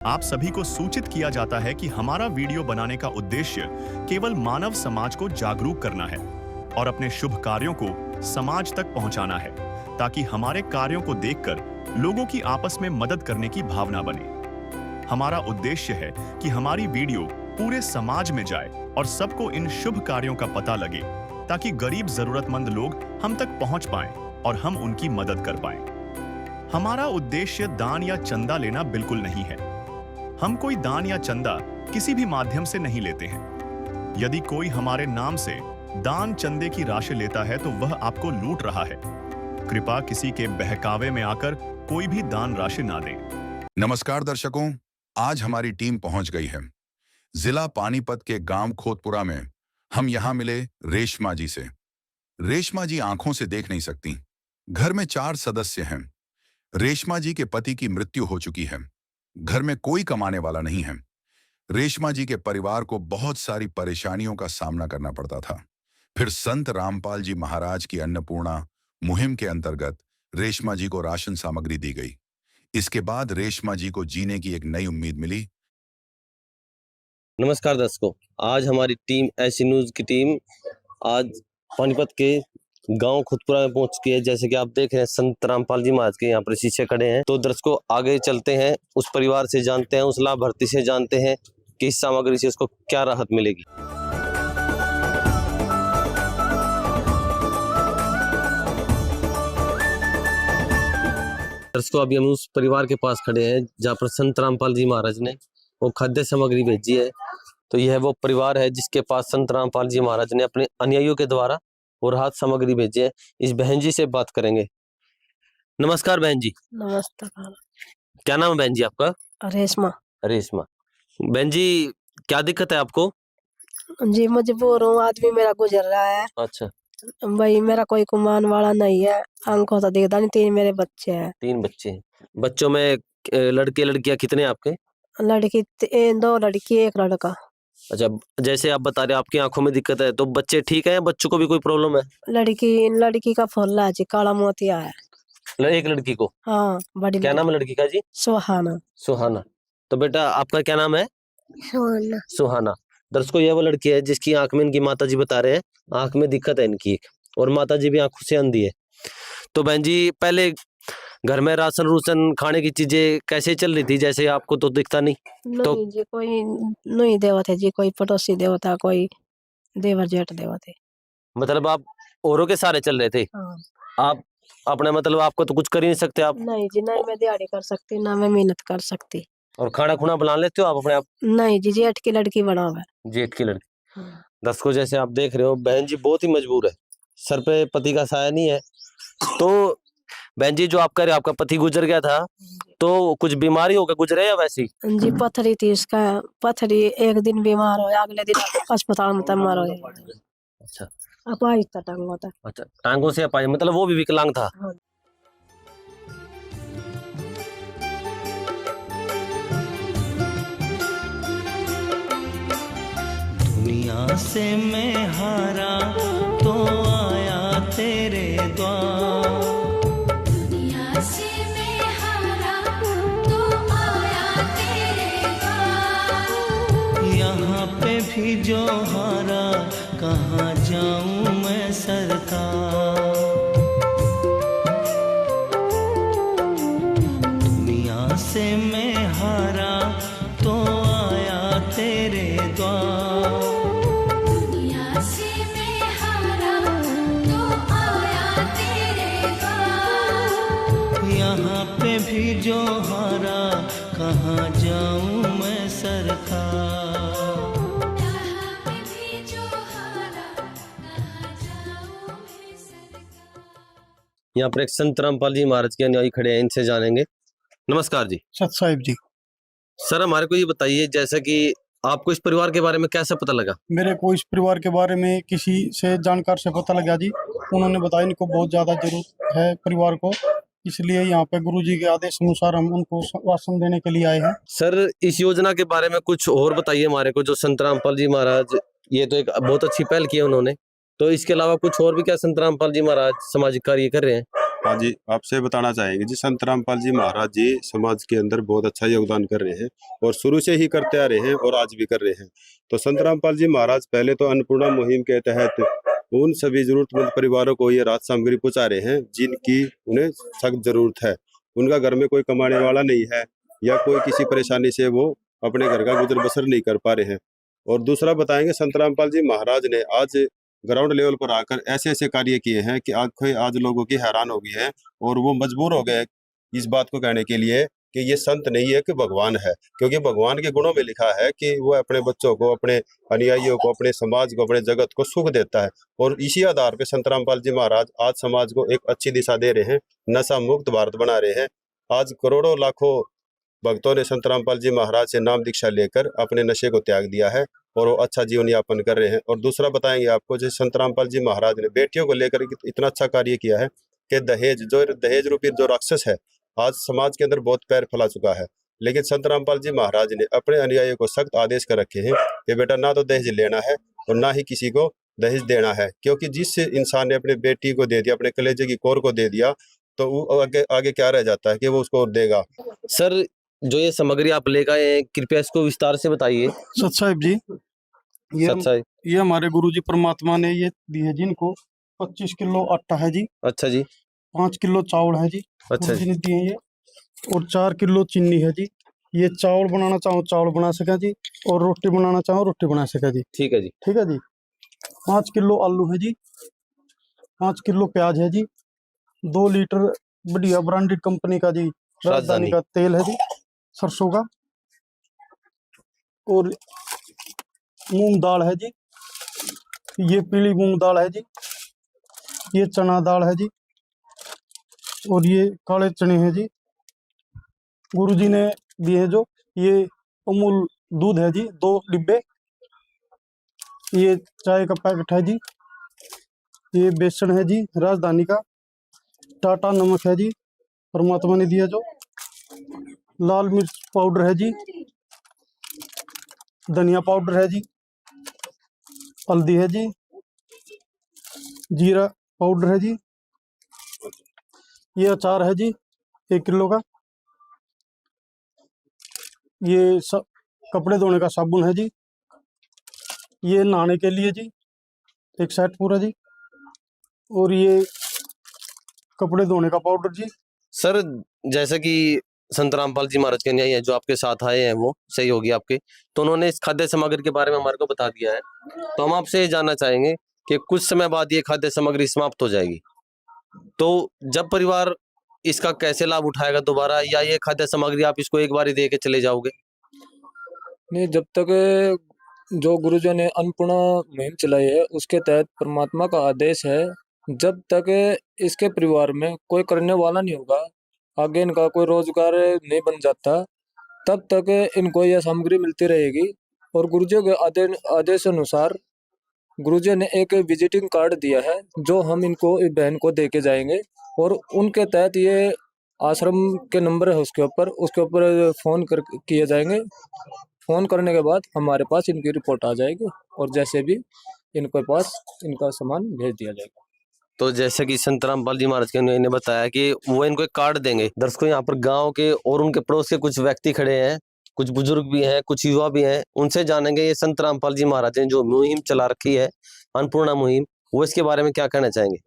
आप सभी को सूचित किया जाता है कि हमारा वीडियो बनाने का उद्देश्य केवल मानव समाज को जागरूक करना है और अपने शुभ कार्यों को समाज तक पहुंचाना है, ताकि हमारे कार्यों को देखकर लोगों की आपस में मदद करने की भावना बने। हमारा उद्देश्य है कि हमारी वीडियो पूरे समाज में जाए और सबको इन शुभ कार्यों का पता लगे, ताकि गरीब जरूरतमंद लोग हम तक पहुंच पाएं और हम उनकी मदद कर पाएं। हमारा उद्देश्य दान या चंदा लेना बिल्कुल नहीं है। हम कोई दान या चंदा किसी भी माध्यम से नहीं लेते हैं। यदि कोई हमारे नाम से दान चंदे की राशि लेता है तो वह आपको लूट रहा है। कृपया किसी के बहकावे में आकर कोई भी दान राशि ना दें। नमस्कार दर्शकों, आज हमारी टीम पहुंच गई है जिला पानीपत के गांव खोतपुरा में। हम यहां मिले रेशमा जी से। रेशमा जी आंखों से देख नहीं सकती। घर में 4 सदस्य हैं। रेशमा जी के पति की मृत्यु हो चुकी है। घर में कोई कमाने वाला नहीं है। रेशमा जी के परिवार को बहुत सारी परेशानियों का सामना करना पड़ता था। फिर संत रामपाल जी महाराज की अन्नपूर्णा मुहिम के अंतर्गत रेशमा जी को राशन सामग्री दी गई। इसके बाद रेशमा जी को जीने की एक नई उम्मीद मिली। नमस्कार दर्शकों, आज हमारी टीम ऐसी न्यूज की टीम आज पानीपत के गांव खुदपुरा में पहुंच चुकी है। जैसे कि आप देख रहे हैं संत रामपाल जी महाराज के यहाँ पर शीशे खड़े हैं। तो दर्शकों आगे चलते हैं, उस परिवार से जानते हैं, उस लाभार्थी से जानते हैं कि इस सामग्री से उसको क्या राहत मिलेगी। दर्शकों अभी हम उस परिवार के पास खड़े हैं जहाँ पर संत रामपाल जी महाराज ने वो खाद्य सामग्री भेजी है। तो यह वो परिवार है जिसके पास संत रामपाल जी महाराज ने अपने अनुयायियों के द्वारा वो राहत सामग्री भेजी है। इस बहन जी से बात करेंगे। नमस्कार बहन जी। नमस्कार। क्या नाम है बहन जी आपका? रेशमा। रेशमा। बहन जी क्या दिक्कत है आपको? जी मजबूर हूँ, आदमी मेरा गुजर रहा है। अच्छा। भाई मेरा कोई कमान वाला नहीं है, आंखों से दिखता नहीं। 3 मेरे बच्चे हैं। 3 बच्चे हैं। बच्चों में लड़के लड़कियां कितने हैं आपके? लड़की 2 लड़की 1 लड़का। अच्छा, जैसे आप बता रहे आपकी आंखों में दिक्कत है, तो बच्चे ठीक है या बच्चों को भी कोई प्रॉब्लम है? लड़की का फुल्ला है जी, काला मोतिया है। एक लड़की को? हाँ, बड़ी। क्या नाम है लड़की का जी? सुहाना। सुहाना। तो बेटा आपका क्या नाम है? सुहाना। सुहाना। दर्शकों ये वो लड़की है जिसकी आंख में इनकी माता जी बता रहे हैं आंख में दिक्कत है इनकी, और माता जी भी आंखों से अंधी है। तो बहन जी पहले घर में राशन रूसन खाने की चीजें कैसे चल रही थी? जैसे आपको तो दिखता नहीं। तो जी कोई नहीं देवत है जी, कोई पड़ोसी देवता, कोई देवर जेठ देवत है। मतलब आप औरों के सारे चल रहे थे? हाँ। आप अपने मतलब आपको तो कुछ कर ही नहीं सकते आप? नहीं जी, नहीं मैं दिहाड़ी कर सकती, ना मैं मेहनत कर सकती। और खाना खुना बना लेते हो आप अपने आप? नहीं जी, जेठ की लड़की बनावे। जेठ की लड़की। हाँ। दर्शकों जैसे आप देख रहे हो बहन जी बहुत ही मजबूर है, सर पे पति का साया नहीं है। तो बहन जी जो आप कह रहे आपका पति गुजर गया था, तो कुछ बीमारी होकर गुजरे या वैसी? जी पथरी थी इसका, पथरी। एक दिन बीमार हो, अगले दिन अस्पताल में तब मरो। अच्छा। अपाहिज था टांगों था। अच्छा, टांगों से अपाहिज, मतलब वो भी विकलांग था? हाँ। दुनिया से मैं हारा तो आया तेरे द्वार। दुनिया से मैं हारा तो आया तेरे द्वार। यहाँ पे भी जो हारा कहाँ जाऊँ मैं सरकार। दुनिया से मैं हारा तो आया तेरे द्वार। दुनिया से मैं हारा तो आया तेरे द्वार। यहाँ पे भी जो हारा कहाँ जाऊँ मैं सरकार। यहाँ पे भी जो हारा कहाँ जाऊँ मैं सरकार। यहाँ पर एक संत रामपाल जी महाराज के अनुयायी खड़े हैं, इनसे जानेंगे। नमस्कार जी। सत साहिब जी। सर हमारे को ये बताइए, जैसा कि आपको इस परिवार के बारे में कैसे पता लगा? मेरे को इस परिवार के बारे में किसी से जानकार से पता लगा जी। उन्होंने बताया इनको बहुत ज्यादा जरूरत है परिवार को, इसलिए यहाँ पे गुरुजी के आदेश अनुसार हम उनको राशन देने के लिए आए हैं। सर इस योजना के बारे में कुछ और बताइए हमारे को। जो संत रामपाल जी महाराज, ये तो एक बहुत अच्छी पहल की है उन्होंने, तो इसके अलावा कुछ और भी क्या संत रामपाल जी महाराज सामाजिक कार्य कर रहे हैं? हाँ जी, आपसे बताना चाहेंगे जी, संत रामपाल जी महाराज जी समाज के अंदर बहुत अच्छा योगदान कर रहे हैं और शुरू से ही करते आ रहे हैं और आज भी कर रहे हैं। तो संत रामपाल जी महाराज पहले तो अन्नपूर्णा मुहिम के तहत उन सभी जरूरतमंद परिवारों को ये राहत सामग्री पहुंचा रहे हैं जिनकी उन्हें सख्त जरूरत है। उनका घर में कोई कमाने वाला नहीं है या कोई किसी परेशानी से वो अपने घर का गुजर बसर नहीं कर पा रहे हैं। और दूसरा बताएंगे, संत रामपाल जी महाराज ने आज ग्राउंड लेवल पर आकर ऐसे ऐसे कार्य किए हैं कि आज लोगों की हैरान हो गई है और वो मजबूर हो गए इस बात को कहने के लिए कि ये संत नहीं है कि भगवान है, क्योंकि भगवान के गुणों में लिखा है कि वो अपने बच्चों को, अपने अनुयायियों को, अपने समाज को, अपने जगत को सुख देता है। और इसी आधार पे संत रामपाल जी महाराज आज समाज को एक अच्छी दिशा दे रहे हैं, नशा मुक्त भारत बना रहे हैं। आज करोड़ों लाखों भक्तों ने संत रामपाल जी महाराज से नाम दीक्षा लेकर अपने नशे को त्याग दिया है और वो अच्छा जीवन यापन कर रहे हैं। और दूसरा बताएंगे आपको, जैसे संत रामपाल जी महाराज ने बेटियों को लेकर इतना अच्छा कार्य किया है कि दहेज रूपी जो राक्षस है आज समाज के अंदर बहुत पैर फैला चुका है। लेकिन संत रामपाल जी महाराज ने अपने अनुयायियों को सख्त आदेश कर रखे हैं कि बेटा ना तो दहेज लेना है और ना ही किसी को दहेज देना है, क्योंकि जिस इंसान ने अपने बेटी को दे दिया, अपने कलेजे की कोर को दे दिया, तो वो आगे क्या रह जाता है कि वो उसको देगा। सर, जो ये सामग्री आप लेकर आए हैं, कृपया इसको विस्तार से बताइए। सत साहिब जी, सच्चाई। ये हमारे गुरु जी परमात्मा ने ये दी है जिनको 25 किलो आटा है जी, अच्छा जी, 5 किलो चावल है जी, अच्छा गुरु जी जी, ने दिए हैं ये, और 4 किलो चीनी है जी। ये चावल बनाना चाहो चावल बना सके जी, और रोटी बनाना चाहो रोटी बना सके जी। ठीक है जी, ठीक है जी। 5 किलो आलू है जी, 5 किलो प्याज है जी, 2 लीटर बढ़िया ब्रांडेड कंपनी का जी राजधानी का तेल है जी, सरसों का, और मूंग दाल है जी, ये पीली मूंग दाल है जी, ये चना दाल है जी, और ये काले चने हैं जी। गुरुजी ने दिए जो ये अमूल दूध है जी, 2 डिब्बे, ये चाय का पैकेट है जी, ये बेसन है जी राजधानी का, टाटा नमक है जी परमात्मा ने दिया जो, लाल मिर्च पाउडर है जी, धनिया पाउडर है जी, हल्दी है जी, जीरा पाउडर है जी, ये अचार है जी 1 किलो का, ये कपड़े धोने का साबुन है जी, ये नहाने के लिए जी 1 सेट पूरा जी, और ये कपड़े धोने का पाउडर जी। सर, जैसे कि संत रामपाल जी महाराज के न्याय है जो आपके साथ आए हैं, वो सही होगी आपके, तो उन्होंने इस खाद्य सामग्री के बारे में हमारे को बता दिया है। तो हम आपसे ये जानना चाहेंगे कि कुछ समय बाद ये खाद्य सामग्री समाप्त हो जाएगी, तो जब परिवार इसका कैसे लाभ उठाएगा दोबारा, या ये खाद्य सामग्री आप इसको एक बार ही दे के चले जाओगे? नहीं, जब तक जो गुरुजन ने अन्नपूर्णा मुहिम चलाई है उसके तहत परमात्मा का आदेश है, जब तक इसके परिवार में कोई करने वाला नहीं होगा, आगे इनका कोई रोजगार नहीं बन जाता, तब तक इनको यह सामग्री मिलती रहेगी। और गुरुजी के आदेश अनुसार गुरुजी ने एक विजिटिंग कार्ड दिया है जो हम इनको बहन को दे के जाएंगे, और उनके तहत ये आश्रम के नंबर है उसके ऊपर फोन किए जाएंगे। फोन करने के बाद हमारे पास इनकी रिपोर्ट आ जाएगी और जैसे भी इनके पास इनका सामान भेज दिया जाएगा। तो जैसे कि संत रामपाल जी महाराज के ने बताया कि वो इनको एक कार्ड देंगे। दर्शकों, यहाँ पर गांव के और उनके पड़ोस के कुछ व्यक्ति खड़े हैं, कुछ बुजुर्ग भी हैं, कुछ युवा भी हैं, उनसे जानेंगे ये संत रामपाल जी महाराज ने जो मुहिम चला रखी है, अन्नपूर्णा मुहिम, वो इसके बारे में क्या कहना चाहेंगे।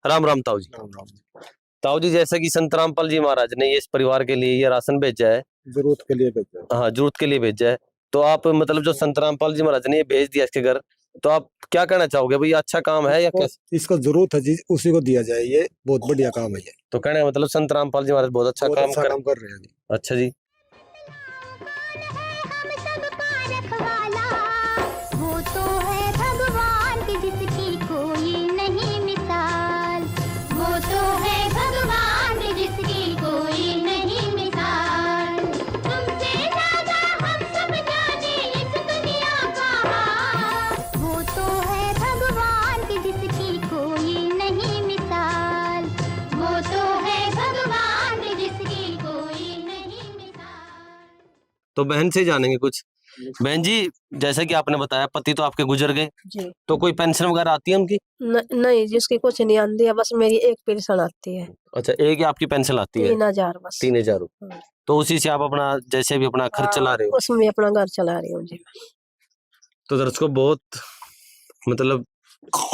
राम राम ताऊ जी। ताऊ जी, जैसा कि संत रामपाल जी महाराज ने ये इस परिवार के लिए ये राशन भेजा है, जरूरत के लिए भेजा है। हाँ, जरूरत के लिए भेजा है, तो आप मतलब जो संत रामपाल जी महाराज ने ये भेज दिया इसके घर, तो आप क्या कहना चाहोगे भाई, अच्छा काम है या कैसे? इसको जरूरत है जी, उसी को दिया जाए, ये बहुत बढ़िया काम है ये। तो कहने का मतलब संत रामपाल जी महाराज बहुत अच्छा काम कर रहे हैं। अच्छा जी। वो तो है भगवान की जिसकी कोई नहीं मिसाल, वो तो है भगवान की जिसकी कोई नहीं मिसाल। तुमसे ज्यादा हम सब जाने इस दुनिया का हाल, वो तो है भगवान की जिसकी कोई नहीं मिसाल, वो तो है भगवान की जिसकी कोई नहीं मिसाल। तो बहन से जानेंगे कुछ बहन जी, जैसा कि आपने बताया पति तो आपके गुजर गए, जी तो कोई पेंशन वगैरह आती है उनकी? नहीं जिसकी कुछ नहीं आती है, बस मेरी एक पेंशन आती है, अच्छा, एक ही आपकी पेंशन आती है? 3000 बस। 3000 रुपये। हाँ। तो उसी से आप अपना जैसे भी अपना खर्च चला रहे हो? उसमें अपना घर चला रही हूँ जी। तो दर्शकों बहुत मतलब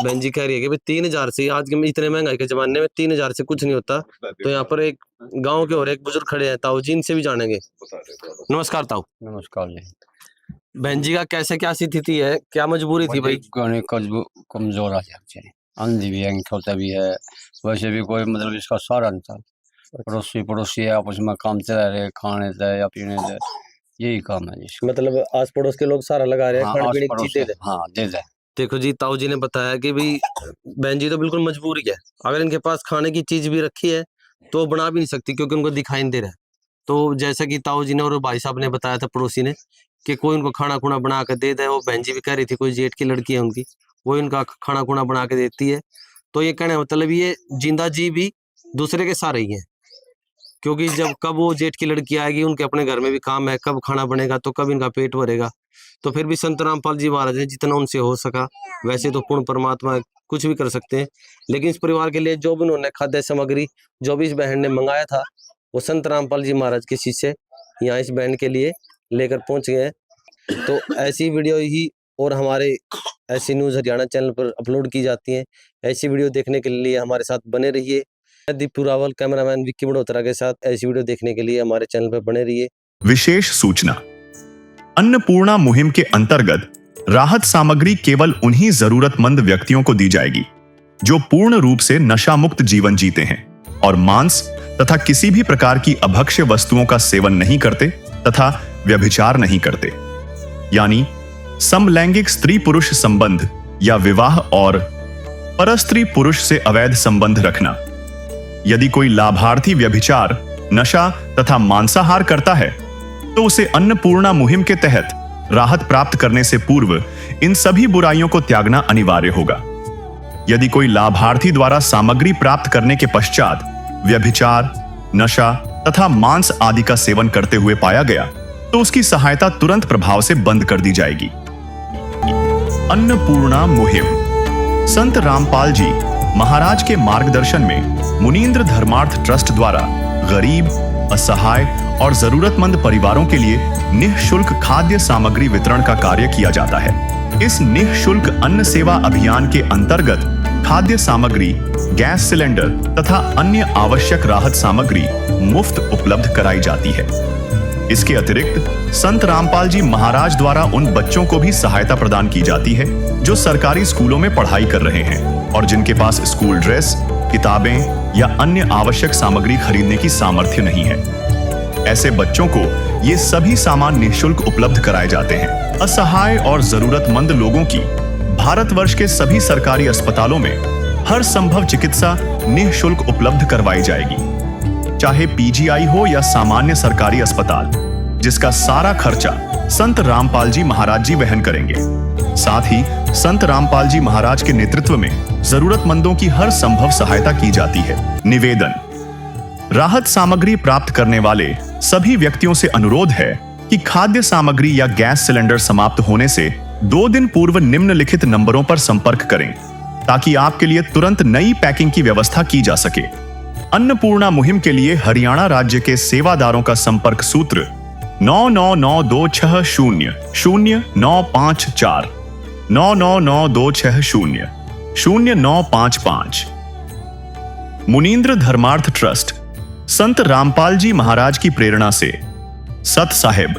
बहन जी कह रही है कि भाई 3000 से आज के इतने महंगाई के जमाने में 3000 से कुछ नहीं होता। तो यहाँ पर एक गांव के और एक बुजुर्ग खड़े हैं, ताऊ जी, इनसे भी जानेंगे। नमस्कार ताऊ। नमस्कार जी। बहन जी का कैसे क्या स्थिति है, क्या मजबूरी थी भाई? कमजोर आ जाते हैं, अंधी भी है, छोटा भी है, वैसे भी कोई मतलब इसका सहारा नहीं था। पड़ोसी है, आपस में काम चला रहे, खाने दे या पीने दे, यही काम है जी। मतलब आस पड़ोस के लोग सहारा लगा रहे हैं, खाने पीने की चीजें दे। हाँ दे दे। देखो जी, ताऊ जी ने बताया कि भाई बहन जी तो बिल्कुल मजबूरी है, अगर इनके पास खाने की चीज भी रखी है तो वो बना भी नहीं सकती क्योंकि उनको दिखाई नहीं दे रहा है। तो जैसा कि ताऊ जी ने और भाई साहब ने बताया था पड़ोसी ने कि कोई उनको खाना खुना बना कर दे दे। वो बहन जी भी कह रही थी कोई जेठ की लड़की है उनकी, वो इनका खाना खुना बना के देती है। तो ये कहने मतलब ये जिंदा जी भी दूसरे के सहारे ही है, क्योंकि जब कब वो जेठ की लड़की आएगी, उनके अपने घर में भी काम है, कब खाना बनेगा तो कब इनका पेट भरेगा। तो फिर भी संत रामपाल जी महाराज ने जितना उनसे हो सका, वैसे तो पूर्ण परमात्मा कुछ भी कर सकते हैं, लेकिन इस परिवार के लिए जो भी उन्होंने खाद्य सामग्री जो भी इस बहन ने मंगाया था, वो संत रामपाल जी महाराज के शिष्य यहाँ इस बहन के लिए लेकर पहुंच गए। तो ऐसी वीडियो ही और हमारे ऐसी न्यूज़ हरियाणा चैनल पर अपलोड की जाती हैं। ऐसी वीडियो देखने के लिए हमारे साथ बने रहिए। दीपू रावल कैमरामैन विक्की बड़ोत्रा के साथ ऐसी वीडियो देखने के लिए हमारे चैनल पर बने रहिए। विशेष सूचना, अन्नपूर्णा मुहिम के अंतर्गत राहत सामग्री केवल उन्हीं जरूरतमंद व्यक्तियों को दी जाएगी जो पूर्ण रूप से नशा मुक्त जीवन जीते हैं और मांस तथा किसी भी प्रकार की अभक्ष्य वस्तुओं का सेवन नहीं करते तथा व्यभिचार नहीं करते, यानी समलैंगिक स्त्री पुरुष संबंध या विवाह और परस्त्री पुरुष से अवैध संबंध रखना। यदि कोई लाभार्थी व्यभिचार, नशा तथा मांसाहार करता है तो उसे अन्नपूर्णा मुहिम के तहत राहत प्राप्त करने से पूर्व इन सभी बुराइयों को त्यागना अनिवार्य होगा। यदि कोई लाभार्थी द्वारा सामग्री प्राप्त करने के पश्चात व्यभिचार, नशा तथा मांस आदि का सेवन करते हुए पाया गया तो उसकी सहायता तुरंत प्रभाव से बंद कर दी जाएगी। अन्नपूर्णा मुहिम संत रामपाल जी महाराज के मार्गदर्शन में मुनींद्र धर्मार्थ ट्रस्ट द्वारा गरीब, असहाय और जरूरतमंद परिवारों के लिए निःशुल्क खाद्य सामग्री वितरण का कार्य किया जाता है। इस निःशुल्क अन्न सेवा अभियान के अंतर्गत खाद्य सामग्री, गैस सिलेंडर तथा अन्य आवश्यक राहत सामग्री मुफ्त उपलब्ध कराई जाती है। इसके अतिरिक्त संत रामपाल जी महाराज द्वारा उन बच्चों को भी सहायता प्रदान की जाती है जो सरकारी स्कूलों में पढ़ाई कर रहे हैं और जिनके पास स्कूल ड्रेस, किताबें या अन्य आवश्यक सामग्री खरीदने की सामर्थ्य नहीं है। ऐसे बच्चों को ये सभी सामान निःशुल्क उपलब्ध कराए जाते हैं। असहाय और जरूरतमंद लोगों की भारतवर्ष के सभी सरकारी अस्पतालों में हर संभव चिकित्सा निःशुल्क उपलब्ध करवाई जाएगी, चाहे पीजीआई हो या सामान्य सरकारी अस्पताल, जिसका सारा खर्चा संत रामपाल जी महाराज जी वहन करेंगे। साथ ही संत रामपाल जी महाराज के नेतृत्व में जरूरतमंदों की हर संभव सहायता की जाती है। निवेदन, राहत सामग्री प्राप्त करने वाले सभी व्यक्तियों से अनुरोध है कि खाद्य सामग्री या गैस सिलेंडर समाप्त होने से 2 दिन पूर्व निम्नलिखित नंबरों पर संपर्क करें ताकि आपके लिए तुरंत नई पैकिंग की व्यवस्था की जा सके। अन्नपूर्णा मुहिम के लिए हरियाणा राज्य के सेवादारों का संपर्क सूत्र 9992600954 9992600955। मुनींद्र धर्मार्थ ट्रस्ट संत रामपाल जी महाराज की प्रेरणा से सत साहिब